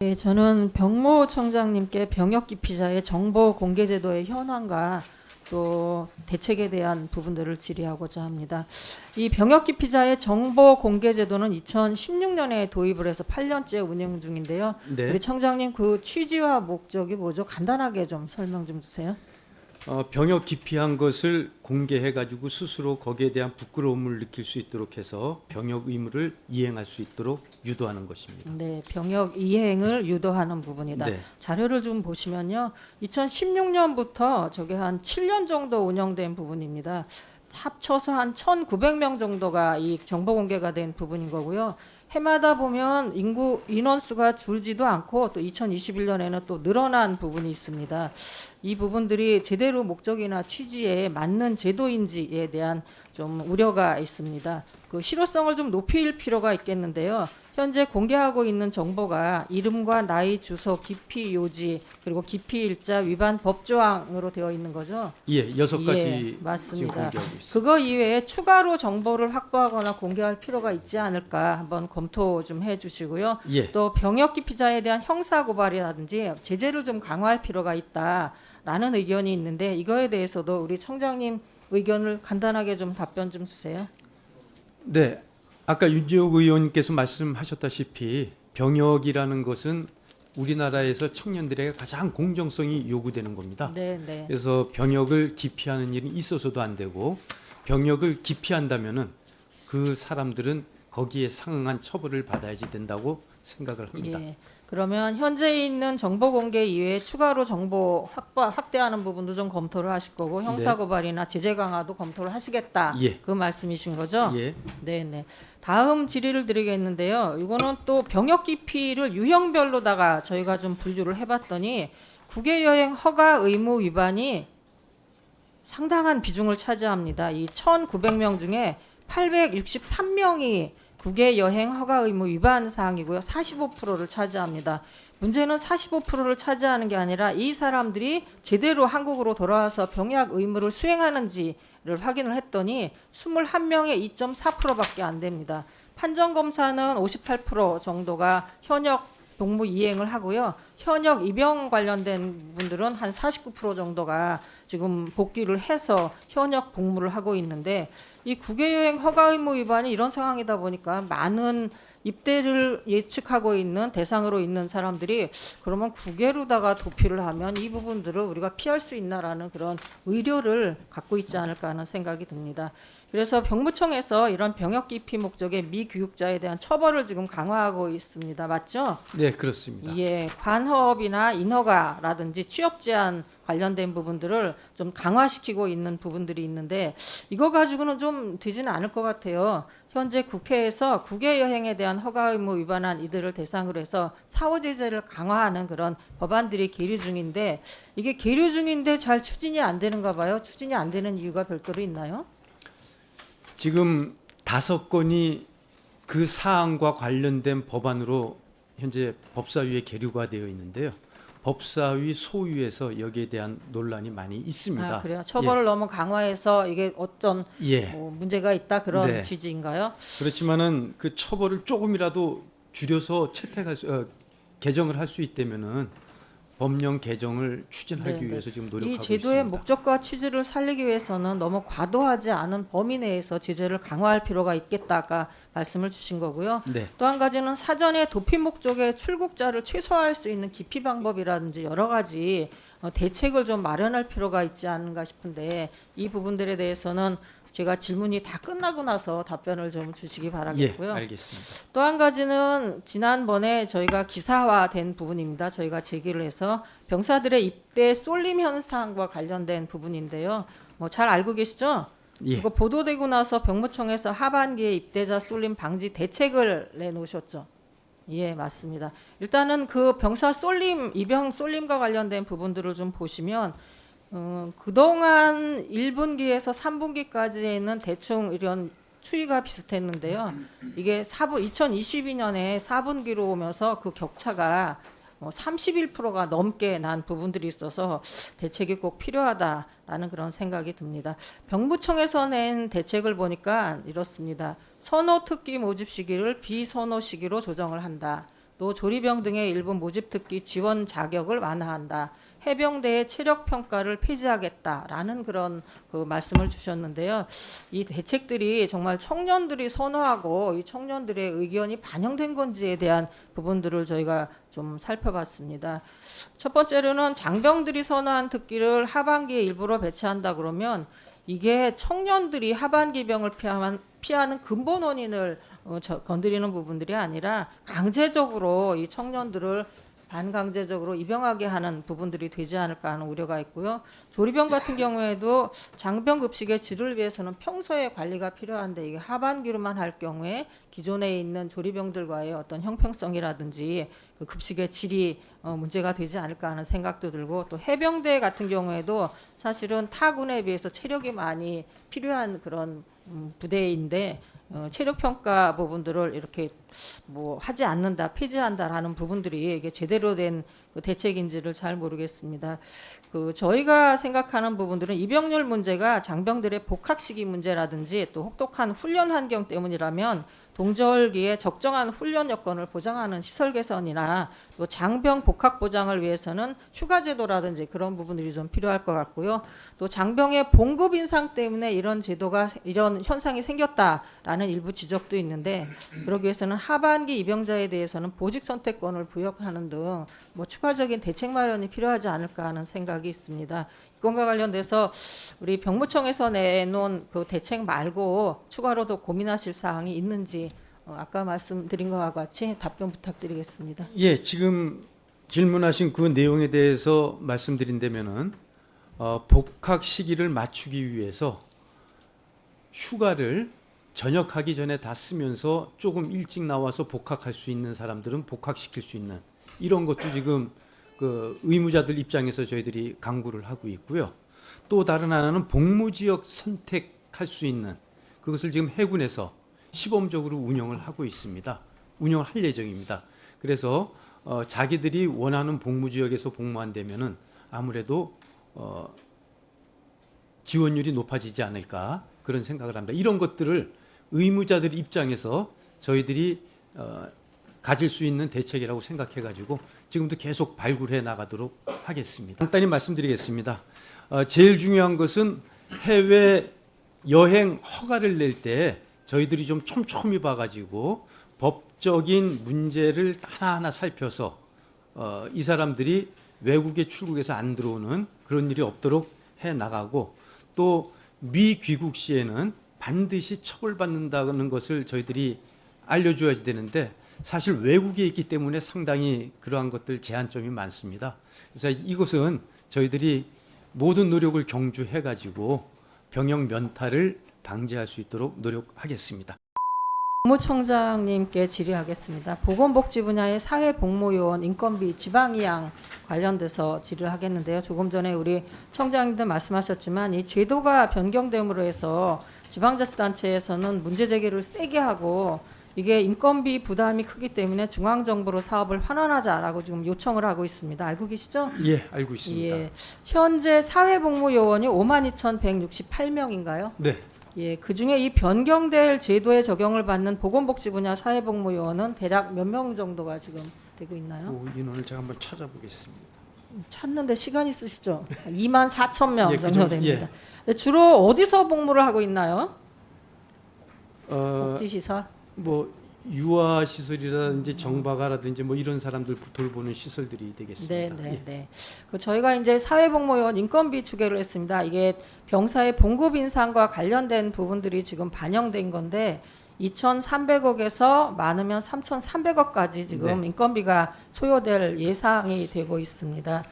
네, 저는 병무청장님께 병역 기피자의 정보 공개 제도의 현황과 또 대책에 대한 부분들을 질의하고자 합니다. 이 병역 기피자의 정보 공개 제도는 2016년에 도입을 해서 8년째 운영 중인데요. 네. 우리 청장님 그 취지와 목적이 뭐죠? 간단하게 좀 설명 좀 주세요. 병역 기피한 것을 공개해가지고 스스로 거기에 대한 부끄러움을 느낄 수 있도록 해서 병역 의무를 이행할 수 있도록 유도하는 것입니다. 네, 병역 이행을 유도하는 부분이다. 네. 자료를 좀 보시면요. 2016년부터 저게 한 7년 정도 운영된 부분입니다. 합쳐서 한 1,900명 정도가 이 정보 공개가 된 부분인 거고요. 해마다 보면 인원수가 줄지도 않고 또 2021년에는 또 늘어난 부분이 있습니다. 이 부분들이 제대로 목적이나 취지에 맞는 제도인지에 대한 좀 우려가 있습니다. 그 실효성을 좀 높일 필요가 있겠는데요. 현재 공개하고 있는 정보가 이름과 나이, 주소, 기피 요지 그리고 기피 일자 위반 법조항으로 되어 있는 거죠. 예, 6가지 예, 지금 맞습니다. 공개하고 있습니다. 그거 이외에 추가로 정보를 확보하거나 공개할 필요가 있지 않을까 한번 검토 좀 해주시고요. 예, 또 병역 기피자에 대한 형사 고발이라든지 제재를 좀 강화할 필요가 있다라는 의견이 있는데 이거에 대해서도 우리 청장님 의견을 간단하게 좀 답변 좀 주세요. 네. 아까 윤지옥 의원께서 말씀하셨다시피 병역이라는 것은 우리나라에서 청년들에게 가장 공정성이 요구되는 겁니다. 네, 네. 그래서 병역을 기피하는 일은 있어서도 안 되고 병역을 기피한다면은 그 사람들은 거기에 상응한 처벌을 받아야지 된다고 생각을 합니다. 예. 그러면 현재 있는 정보 공개 이외에 추가로 정보 확대하는 부분도 좀 검토를 하실 거고 형사 고발이나 제재 강화도 검토를 하시겠다. 예. 그 말씀이신 거죠? 예. 네, 네. 다음 질의를 드리겠는데요. 이거는 또 병역 기피를 유형별로다가 저희가 좀 분류를 해봤더니 국외 여행 허가 의무 위반이 상당한 비중을 차지합니다. 이 1,900명 중에 863명이 국외 여행 허가 의무 위반 사항이고요. 45%를 차지합니다. 문제는 45%를 차지하는 게 아니라 이 사람들이 제대로 한국으로 돌아와서 병역 의무를 수행하는지를 확인을 했더니 21명의 2.4%밖에 안 됩니다. 판정 검사는 58% 정도가 현역 복무 이행을 하고요. 현역 입영 관련된 분들은 한 49% 정도가 지금 복귀를 해서 현역 복무를 하고 있는데 이 국외여행 허가 의무 위반이 이런 상황이다 보니까 많은 입대를 예측하고 있는 대상으로 있는 사람들이 그러면 국외로다가 도피를 하면 이 부분들을 우리가 피할 수 있나라는 그런 의료를 갖고 있지 않을까 하는 생각이 듭니다. 그래서 병무청에서 이런 병역 기피 목적의 미교육자에 대한 처벌을 지금 강화하고 있습니다. 맞죠? 네, 그렇습니다. 예, 관허업이나 인허가라든지 취업 제한 관련된 부분들을 좀 강화시키고 있는 부분들이 있는데 이거 가지고는 좀 되지는 않을 것 같아요. 현재 국회에서 국외 여행에 대한 허가 의무 위반한 이들을 대상으로 해서 사후 제재를 강화하는 그런 법안들이 계류 중인데 이게 계류 중인데 잘 추진이 안 되는가 봐요. 추진이 안 되는 이유가 별도로 있나요? 지금 5건이 그 사안과 관련된 법안으로 현재 법사위에 계류가 되어 있는데요. 법사위 소위에서 여기에 대한 논란이 많이 있습니다. 아, 그래요. 처벌을 너무 강화해서 이게 어떤 예. 문제가 있다 그런 네. 취지인가요? 그렇지만은 그 처벌을 조금이라도 줄여서 개정을 할 수 있다면은 법령 개정을 추진하기 네, 네. 위해서 지금 노력하고 이 있습니다. 제도의 목적과 취지를 살리기 위해서는 너무 과도하지 않은 범위 내에서 제재를 강화할 필요가 있겠다가 말씀을 주신 거고요. 네. 또 한 가지는 사전에 도피 목적의 출국자를 최소화할 수 있는 기피 방법이라든지 여러 가지 대책을 좀 마련할 필요가 있지 않은가 싶은데 이 부분들에 대해서는 제가 질문이 다 끝나고 나서 답변을 좀 주시기 바라겠고요. 예, 알겠습니다. 또 한 가지는 지난번에 저희가 기사화된 부분입니다. 저희가 제기를 해서 병사들의 입대 쏠림 현상과 관련된 부분인데요. 뭐 잘 알고 계시죠? 예. 이거 보도되고 나서 병무청에서 하반기에 입대자 쏠림 방지 대책을 내놓으셨죠. 예, 맞습니다. 일단은 그 병사 쏠림, 입영 쏠림과 관련된 부분들을 좀 보시면 그동안 1분기에서 3분기까지는 대충 이런 추이가 비슷했는데요. 이게 2022년에 4분기로 오면서 그 격차가 31%가 넘게 난 부분들이 있어서 대책이 꼭 필요하다라는 그런 생각이 듭니다. 병무청에서 낸 대책을 보니까 이렇습니다. 선호 특기 모집 시기를 비선호 시기로 조정을 한다. 또 조리병 등의 일부 모집 특기 지원 자격을 완화한다. 해병대의 체력 평가를 폐지하겠다라는 그런 그 말씀을 주셨는데요. 이 대책들이 정말 청년들이 선호하고 이 청년들의 의견이 반영된 건지에 대한 부분들을 저희가 좀 살펴봤습니다. 첫 번째로는 장병들이 선호한 특기를 하반기에 일부러 배치한다 그러면 이게 청년들이 하반기병을 피하는 근본 원인을 건드리는 부분들이 아니라 강제적으로 이 청년들을 반강제적으로 입영하게 하는 부분들이 되지 않을까 하는 우려가 있고요. 조리병 같은 경우에도 장병 급식의 질을 위해서는 평소에 관리가 필요한데 이게 하반기로만 할 경우에 기존에 있는 조리병들과의 어떤 형평성이라든지 그 급식의 질이 문제가 되지 않을까 하는 생각도 들고, 또 해병대 같은 경우에도 사실은 타군에 비해서 체력이 많이 필요한 그런 부대인데 체력 평가 부분들을 이렇게 뭐 하지 않는다, 폐지한다라는 부분들이 이게 제대로 된 그 대책인지를 잘 모르겠습니다. 그 저희가 생각하는 부분들은 입영률 문제가 장병들의 복학 시기 문제라든지 또 혹독한 훈련 환경 때문이라면 동절기에 적정한 훈련 여건을 보장하는 시설 개선이나 또 장병 복학 보장을 위해서는 휴가 제도라든지 그런 부분들이 좀 필요할 것 같고요. 또 장병의 봉급 인상 때문에 이런 현상이 생겼다라는 일부 지적도 있는데, 그러기 위해서는 하반기 입영자에 대해서는 보직 선택권을 부여하는 등 뭐 추가적인 대책 마련이 필요하지 않을까 하는 생각이 있습니다. 이건과 관련돼서 우리 병무청에서 내놓은 그 대책 말고 추가로 더 고민하실 사항이 있는지 아까 말씀드린 것과 같이 답변 부탁드리겠습니다. 예, 지금 질문하신 그 내용에 대해서 말씀드린다면은 복학 시기를 맞추기 위해서 휴가를 전역하기 전에 다 쓰면서 조금 일찍 나와서 복학할 수 있는 사람들은 복학시킬 수 있는 이런 것도 지금 그 의무자들 입장에서 저희들이 강구를 하고 있고요. 또 다른 하나는 복무지역 선택할 수 있는 그것을 지금 해군에서 시범적으로 운영을 하고 있습니다. 운영을 할 예정입니다. 그래서 자기들이 원하는 복무지역에서 복무한다면은 아무래도 지원율이 높아지지 않을까 그런 생각을 합니다. 이런 것들을 의무자들 입장에서 저희들이 가질 수 있는 대책이라고 생각해가지고 지금도 계속 발굴해 나가도록 하겠습니다. 간단히 말씀드리겠습니다. 제일 중요한 것은 해외 여행 허가를 낼 때 저희들이 좀 촘촘히 봐가지고 법적인 문제를 하나하나 살펴서 이 사람들이 외국에 출국해서 안 들어오는 그런 일이 없도록 해 나가고, 또 미귀국 시에는 반드시 처벌받는다는 것을 저희들이 알려줘야지 되는데 사실 외국에 있기 때문에 상당히 그러한 것들 제한점이 많습니다. 그래서 이것은 저희들이 모든 노력을 경주해가지고 병역 면탈을 방지할 수 있도록 노력하겠습니다. 국무청장님께 질의하겠습니다. 보건복지 분야의 사회복무요원 인건비 지방이양 관련돼서 질의를 하겠는데요. 조금 전에 우리 청장님도 말씀하셨지만 이 제도가 변경됨으로 해서 지방자치단체에서는 문제 제기를 세게 하고 이게 인건비 부담이 크기 때문에 중앙정부로 사업을 환원하자라고 지금 요청을 하고 있습니다. 알고 계시죠? 예, 알고 있습니다. 예, 현재 사회복무요원이 52,168명인가요? 네. 예, 그중에 이 변경될 제도에 적용을 받는 보건복지 분야 사회복무요원은 대략 몇 명 정도가 지금 되고 있나요? 그 인원을 제가 한번 찾아보겠습니다. 찾는데 시간 있으시죠? 24,000명 예, 정도 그 됩니다. 네, 주로 어디서 복무를 하고 있나요? 어, 복지시설? 뭐 유아 시설이라든지 정박아라든지 뭐 이런 사람들 돌보는 시설들이 되겠습니다. 네. 그 저희가 이제 사회복무요원 인건비 추계를 했습니다. 이게 병사의 봉급 인상과 관련된 부분들이 지금 반영된 건데 2,300억에서 많으면 3,300억까지 지금 네. 인건비가 소요될 예상이 되고 있습니다.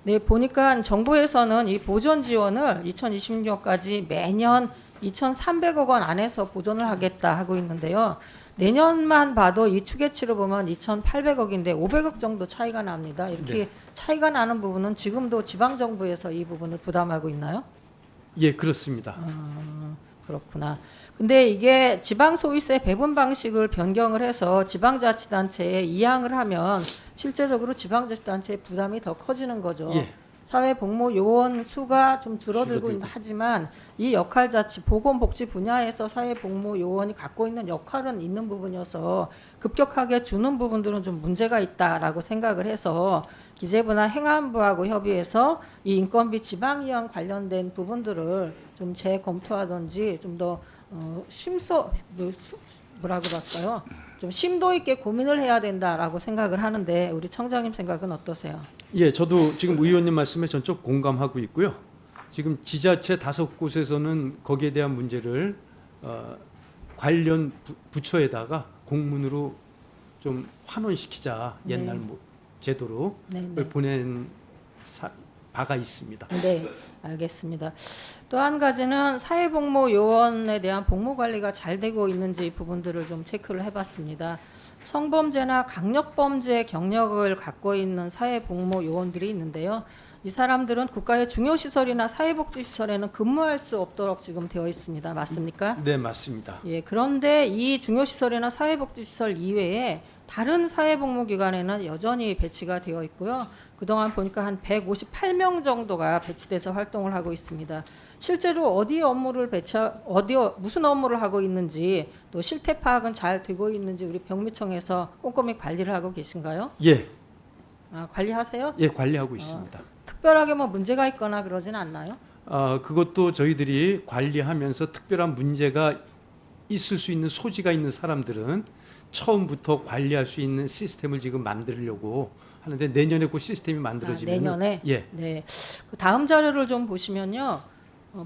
네, 보니까 정부에서는 이 보존 지원을 2026년까지 매년 2,300억 원 안에서 보존을 하겠다 하고 있는데요. 내년만 봐도 이 추계치로 보면 2,800억인데 500억 정도 차이가 납니다. 이렇게 네. 차이가 나는 부분은 지금도 지방정부에서 이 부분을 부담하고 있나요? 예, 그렇습니다. 그렇구나. 근데 이게 지방소위세 배분 방식을 변경을 해서 지방자치단체에 이양을 하면 실제적으로 지방자치단체의 부담이 더 커지는 거죠. 예. 사회복무요원 수가 좀 줄어들고 줄어들고. 하지만 이 역할 자체 보건복지 분야에서 사회복무요원이 갖고 있는 역할은 있는 부분이어서 급격하게 주는 부분들은 좀 문제가 있다라고 생각을 해서 기재부나 행안부하고 협의해서 이 인건비 지방이용 관련된 부분들을 좀 재검토하든지 좀 더 뭐라고 할까요? 좀 심도 있게 고민을 해야 된다라고 생각을 하는데 우리 청장님 생각은 어떠세요? 예, 저도 지금 의원님 말씀에 전적 공감하고 있고요. 지금 지자체 5곳에서는 거기에 대한 문제를 관련 부처에다가 공문으로 좀 환원시키자, 네. 옛날 제도로 네, 보낸 바가 있습니다. 네, 알겠습니다. 또 한 가지는 사회복무요원에 대한 복무 관리가 잘 되고 있는지 부분들을 좀 체크를 해봤습니다. 성범죄나 강력범죄 경력을 갖고 있는 사회복무요원들이 있는데요. 이 사람들은 국가의 중요시설이나 사회복지시설에는 근무할 수 없도록 지금 되어 있습니다. 맞습니까? 네, 맞습니다. 예, 그런데 이 중요시설이나 사회복지시설 이외에 다른 사회복무기관에는 여전히 배치가 되어 있고요. 그동안 보니까 한 158명 정도가 배치돼서 활동을 하고 있습니다. 실제로 무슨 업무를 하고 있는지 또 실태 파악은 잘 되고 있는지 우리 병무청에서 꼼꼼히 관리를 하고 계신가요? 예, 관리하세요? 예, 관리하고 있습니다. 특별하게 뭐 문제가 있거나 그러진 않나요? 그것도 저희들이 관리하면서 특별한 문제가 있을 수 있는 소지가 있는 사람들은 처음부터 관리할 수 있는 시스템을 지금 만들려고 하는데 내년에 그 시스템이 만들어지면 내년에? 예, 네. 그 다음 자료를 좀 보시면요.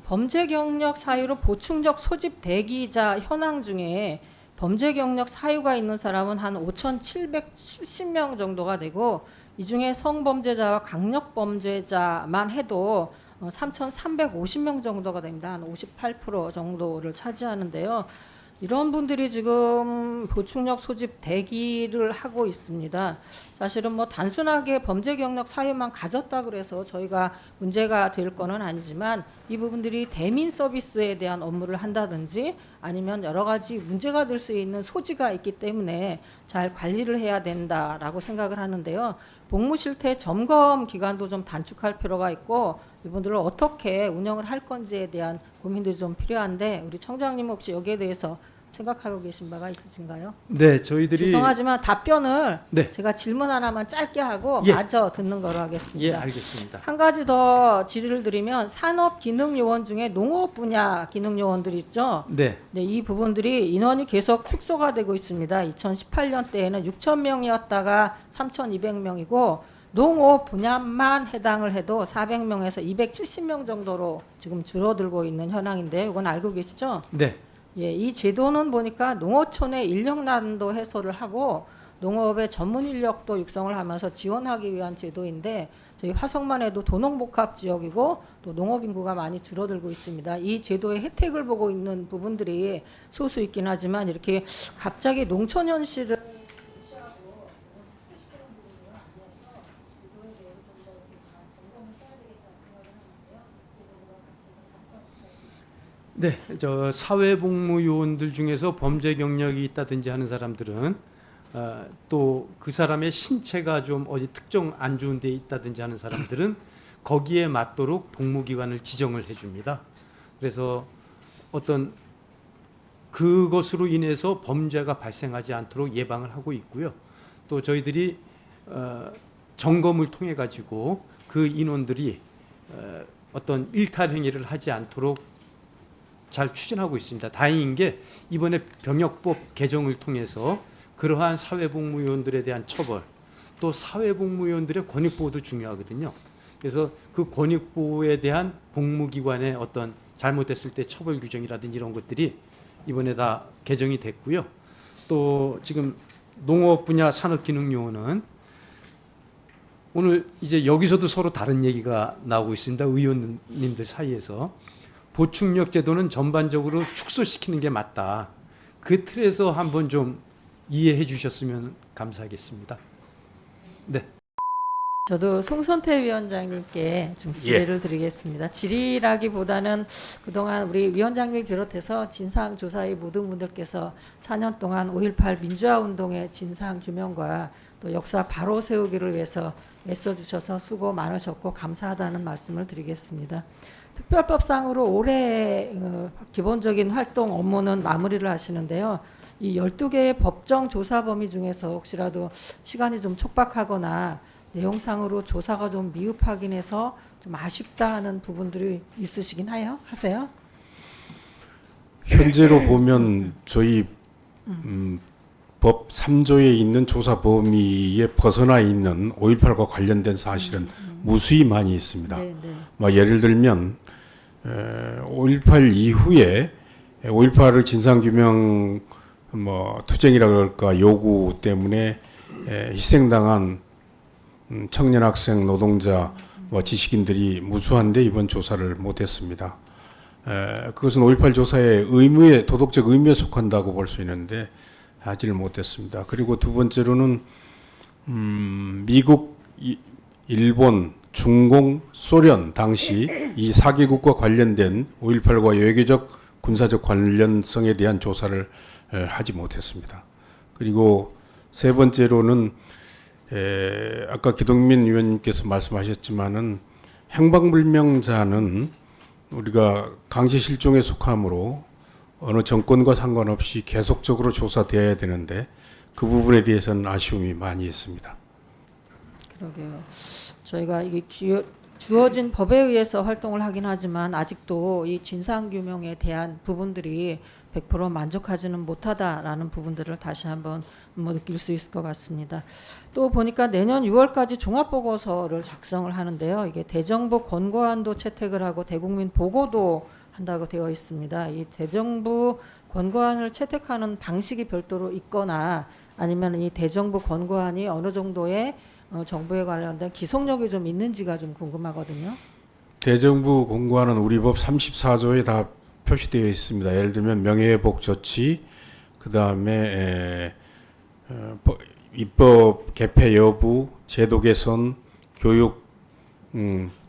범죄 경력 사유로 보충력 소집 대기자 현황 중에 범죄 경력 사유가 있는 사람은 한 5,770명 정도가 되고 이 중에 성범죄자와 강력범죄자만 해도 3,350명 정도가 됩니다. 한 58% 정도를 차지하는데요. 이런 분들이 지금 보충력 소집 대기를 하고 있습니다. 사실은 뭐 단순하게 범죄 경력 사유만 가졌다 그래서 저희가 문제가 될 거는 아니지만 이 부분들이 대민 서비스에 대한 업무를 한다든지 아니면 여러 가지 문제가 될 수 있는 소지가 있기 때문에 잘 관리를 해야 된다라고 생각을 하는데요. 복무 실태 점검 기간도 좀 단축할 필요가 있고 이분들을 어떻게 운영을 할 건지에 대한 고민들이 좀 필요한데 우리 청장님 혹시 여기에 대해서 생각하고 계신 바가 있으신가요? 네, 저희들이 죄송하지만 답변을 네. 제가 질문 하나만 짧게 하고 예. 마저 듣는 거로 예, 하겠습니다. 알겠습니다. 한 가지 더 질의를 드리면 산업기능요원 중에 농업 분야 기능요원들이 있죠. 네, 네, 이 부분들이 인원이 계속 축소가 되고 있습니다. 2018년 때에는 6,000명이었다가 3,200명이고 농업 분야만 해당을 해도 400명에서 270명 정도로 지금 줄어들고 있는 현황인데 이건 알고 계시죠? 네, 예, 이 제도는 보니까 농어촌의 인력 난도 해소를 하고 농업의 전문 인력도 육성을 하면서 지원하기 위한 제도인데 저희 화성만 해도 도농복합 지역이고 또 농업 인구가 많이 줄어들고 있습니다. 이 제도의 혜택을 보고 있는 부분들이 소수 있긴 하지만 이렇게 갑자기 농촌 현실을 네. 저 사회복무요원들 중에서 범죄 경력이 있다든지 하는 사람들은 또 그 사람의 신체가 좀 어디 특정 안 좋은 데 있다든지 하는 사람들은 거기에 맞도록 복무기관을 지정을 해줍니다. 그래서 어떤 그것으로 인해서 범죄가 발생하지 않도록 예방을 하고 있고요. 또 저희들이 점검을 통해 가지고 그 인원들이 어떤 일탈 행위를 하지 않도록 잘 추진하고 있습니다. 다행인 게 이번에 병역법 개정을 통해서 그러한 사회복무요원들에 대한 처벌, 또 사회복무요원들의 권익보호도 중요하거든요. 그래서 그 권익보호에 대한 복무기관의 어떤 잘못됐을 때 처벌 규정이라든지 이런 것들이 이번에 다 개정이 됐고요. 또 지금 농업 분야 산업기능요원은 오늘 이제 여기서도 서로 다른 얘기가 나오고 있습니다. 의원님들 사이에서. 보충력 제도는 전반적으로 축소시키는 게 맞다. 그 틀에서 한번 좀 이해해 주셨으면 감사하겠습니다. 네. 저도 송선태 위원장님께 좀 질의를 드리겠습니다. 질의라기보다는 그동안 우리 위원장님을 비롯해서 진상조사의 모든 분들께서 4년 동안 5.18 민주화 운동의 진상 규명과 또 역사 바로 세우기를 위해서 애써주셔서 수고 많으셨고 감사하다는 말씀을 드리겠습니다. 특별법상으로 올해 기본적인 활동 업무는 마무리를 하시는데요. 이 12개의 법정 조사 범위 중에서 혹시라도 시간이 좀 촉박하거나 내용상으로 조사가 좀 미흡하긴 해서 좀 아쉽다 하는 부분들이 있으시긴 하세요? 현재로 보면 저희 법 3조에 있는 조사 범위에 벗어나 있는 5.18과 관련된 사실은 무수히 많이 있습니다. 네, 네. 뭐 예를 들면 5.18 이후에 5.18을 진상규명 뭐 투쟁이라 그럴까 요구 때문에 희생당한 청년 학생 노동자 뭐 지식인들이 무수한데 이번 조사를 못했습니다. 그것은 5.18 조사의 의무에 도덕적 의무에 속한다고 볼 수 있는데 하지를 못했습니다. 그리고 두 번째로는 미국, 일본, 중공, 소련 당시 이 4개국과 관련된 5.18과 외교적 군사적 관련성에 대한 조사를 하지 못했습니다. 그리고 세 번째로는 아까 기동민 의원님께서 말씀하셨지만은 행방불명자는 우리가 강제 실종에 속하므로 어느 정권과 상관없이 계속적으로 조사되어야 되는데 그 부분에 대해서는 아쉬움이 많이 있습니다. 그러게요. 저희가 이게 주어진 법에 의해서 활동을 하긴 하지만 아직도 이 진상규명에 대한 부분들이 100% 만족하지는 못하다라는 부분들을 다시 한번 느낄 수 있을 것 같습니다. 또 보니까 내년 6월까지 종합보고서를 작성을 하는데요. 이게 대정부 권고안도 채택을 하고 대국민 보고도 한다고 되어 있습니다. 이 대정부 권고안을 채택하는 방식이 별도로 있거나 아니면 이 대정부 권고안이 어느 정도의 정부에 관련된 기속력이 좀 있는지가 좀 궁금하거든요. 대정부 권고안은 우리 법 34조에 다 표시되어 있습니다. 예를 들면 명예회복 조치, 그 다음에 입법 개폐 여부, 제도 개선, 교육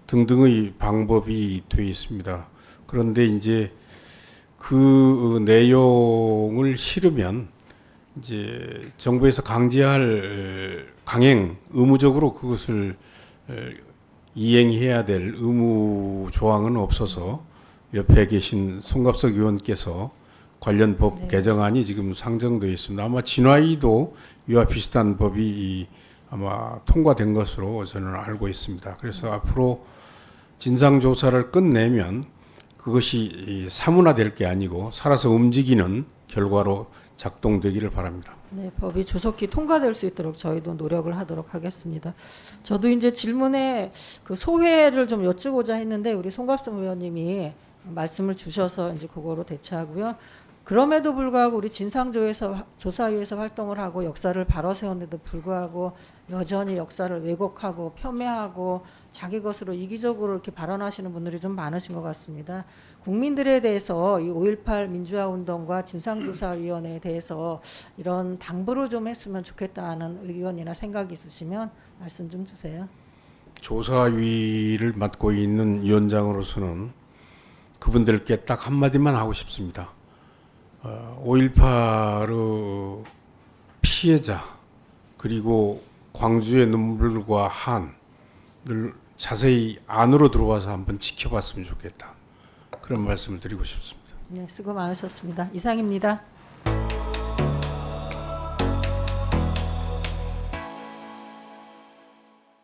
등등의 방법이 되어 있습니다. 그런데 이제 그 내용을 실으면 이제 정부에서 강제할 강행 의무적으로 그것을 이행해야 될 의무 조항은 없어서 옆에 계신 송갑석 의원께서 관련 법 개정안이 지금 상정되어 있습니다. 아마 진화위도 이와 비슷한 법이 아마 통과된 것으로 저는 알고 있습니다. 그래서 앞으로 진상조사를 끝내면 그것이 사문화될 게 아니고 살아서 움직이는 결과로 작동되기를 바랍니다. 네, 법이 조속히 통과될 수 있도록 저희도 노력을 하도록 하겠습니다. 저도 이제 질문에 그 소회를 좀 여쭈고자 했는데 우리 송갑석 의원님이 말씀을 주셔서 이제 그거로 대처하고요. 그럼에도 불구하고 우리 진상조사위에서 활동을 하고 역사를 바로 세웠는데도 불구하고 여전히 역사를 왜곡하고 폄훼하고 자기 것으로 이기적으로 이렇게 발언하시는 분들이 좀 많으신 것 같습니다. 국민들에 대해서 이 5.18 민주화운동과 진상조사위원회에 대해서 이런 당부를 좀 했으면 좋겠다는 의견이나 생각이 있으시면 말씀 좀 주세요. 조사위를 맡고 있는 위원장으로서는 그분들께 딱 한마디만 하고 싶습니다. 5.18의 피해자 그리고 광주의 눈물과 한을 자세히 안으로 들어와서 한번 지켜봤으면 좋겠다. 그런 말씀을 드리고 싶습니다. 네, 수고 많으셨습니다. 이상입니다.